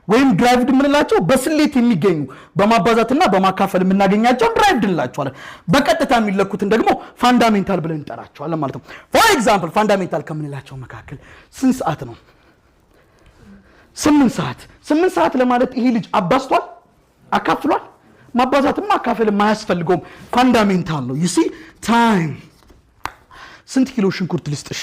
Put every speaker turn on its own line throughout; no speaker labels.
ወይም ድራይቭድ የምንላቸው በስሌት የሚገኙ በማባዛትና በማካፈል የምናገኛቸው ድራይቭድ እንላቸዋለን። በቀጥታ የሚለኩትን ደግሞ ፋንዳሜንታል ብለን እንጠራቸዋለን ማለት ነው። ፎር ኤግዛምፕል ፋንዳሜንታል ከምንላቸው መካከል ስንት ሰዓት ነው? 8 ሰዓት። 8 ሰዓት ለማለት ይሄ ልጅ አባዝቷል? አካፍሏል? ማባዛትም ማካፈልም አያስፈልገውም። ፋንዳሜንታል ነው። you see time ስንት ኪሎ ሽንኩርት ልስጥሽ?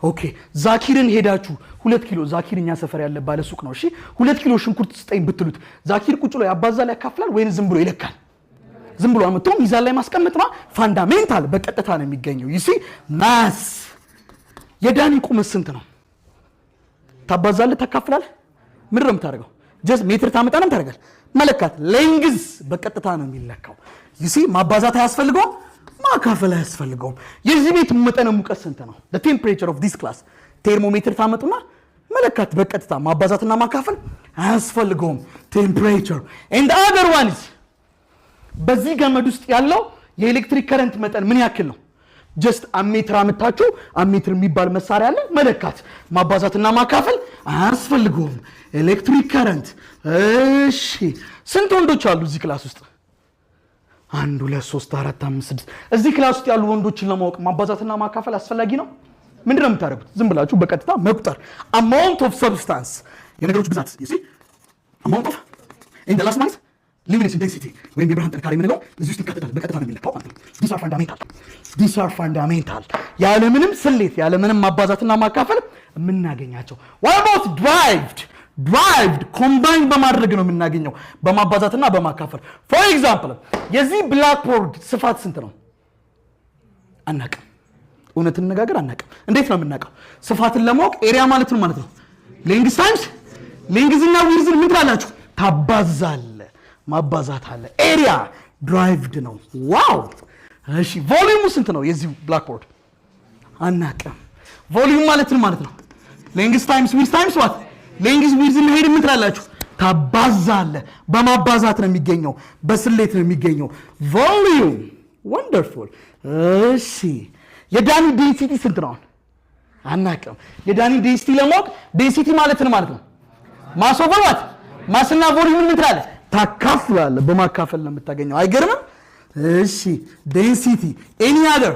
ኦኬ ዛኪርን ሄዳችሁ 2 ኪሎ ዛኪር እኛ ሰፈር ያለ ባለ ሱቅ ነው። እሺ 2 ኪሎ ሽንኩርት ስጠኝ ብትሉት ዛኪር ቁጭ ብሎ ያባዛል ያካፍላል ወይስ ዝም ብሎ ይለካል? ዝም ብሎ አመጣው ሚዛን ላይ ማስቀመጥ ነው። ፋንዳሜንታል በቀጥታ ነው የሚገኘው። you see ማስ የዳኒ ቁመት ስንት ነው? ታባዛለህ ታካፍላለህ? ምን ነው የምታደርገው? ጀስት ሜትር ታመጣና ታደርጋለህ። መለካት ሌንግዝ በቀጥታ ነው የሚለካው። you see ማባዛት አያስፈልገውም ማካፈል አያስፈልገውም። የዚህ ቤት መጠነ ሙቀት ስንት ነው? the temperature of this class ቴርሞሜትር ታመጡና መለካት በቀጥታ ማባዛትና ማካፈል አያስፈልገውም። temperature and other ones በዚህ ገመድ ውስጥ ያለው የኤሌክትሪክ ከረንት መጠን ምን ያክል ነው? ጀስት አሜትር አመጣችሁ አሜትር የሚባል መሳሪያ አለ መለካት ማባዛትና ማካፈል አያስፈልገውም። ኤሌክትሪክ ከረንት እሺ ስንት ወንዶች አሉ እዚህ ክላስ ውስጥ? 1 2 3 4 5 6 እዚህ ክላስ ውስጥ ያሉ ወንዶችን ለማወቅ ማባዛትና ማካፈል አስፈላጊ ነው? ምንድነው የምታደርጉት? ዝም ብላችሁ በቀጥታ መቁጠር amount of substance የነገሮች ብዛት you see amount of in the last month luminous intensity ወይም የብርሃን ጥንካሬ የምንለው እዚህ ውስጥ ይካተታል። በቀጥታ ነው የሚለካው ማለት ነው። these are fundamental ያለምንም ስሌት ያለምንም ማባዛትና ማካፈል የምናገኛቸው። what about derived ኮምባይን በማድረግ ነው የምናገኘው በማባዛትና በማካፈል። for example የዚህ ብላክቦርድ ስፋት ስንት ነው? አናውቅም። እውነት እንነጋገር አናውቅም። እንዴት ነው የምናውቀው? ስፋትን ለማወቅ ኤሪያ ማለት ነው ሌንግዝ ታይምስ ሌንግዝና ዊድዝን ምን ትላላችሁ? ታባዛለ ማባዛት አለ። ኤሪያ ድራይቭድ ነው። ዋው እሺ ቮሊዩሙ ስንት ነው የዚህ ብላክቦርድ? አናውቅም። ቮሊዩም ማለት ነው ሌንግዝ ታይምስ ዊድዝ ታይምስ ዋት ሌንግዝ ዊድዝን ሄድ ምን ትላላችሁ? ታባዛለ። በማባዛት ነው የሚገኘው በስሌት ነው የሚገኘው ቮሊዩም። ወንደርፉል። እሺ የዳኒ ዴንሲቲ ስንት ነው? አናውቅም። የዳኒ ዴንሲቲ ለማወቅ ዴንሲቲ ማለት ነው ማስ ኦቨር ዋት ማስና ቮሊዩም ምን ትላለህ? ታካፍላለህ። በማካፈል ነው የምታገኘው። አይገርምም? እሺ ዴንሲቲ ኤኒ አዘር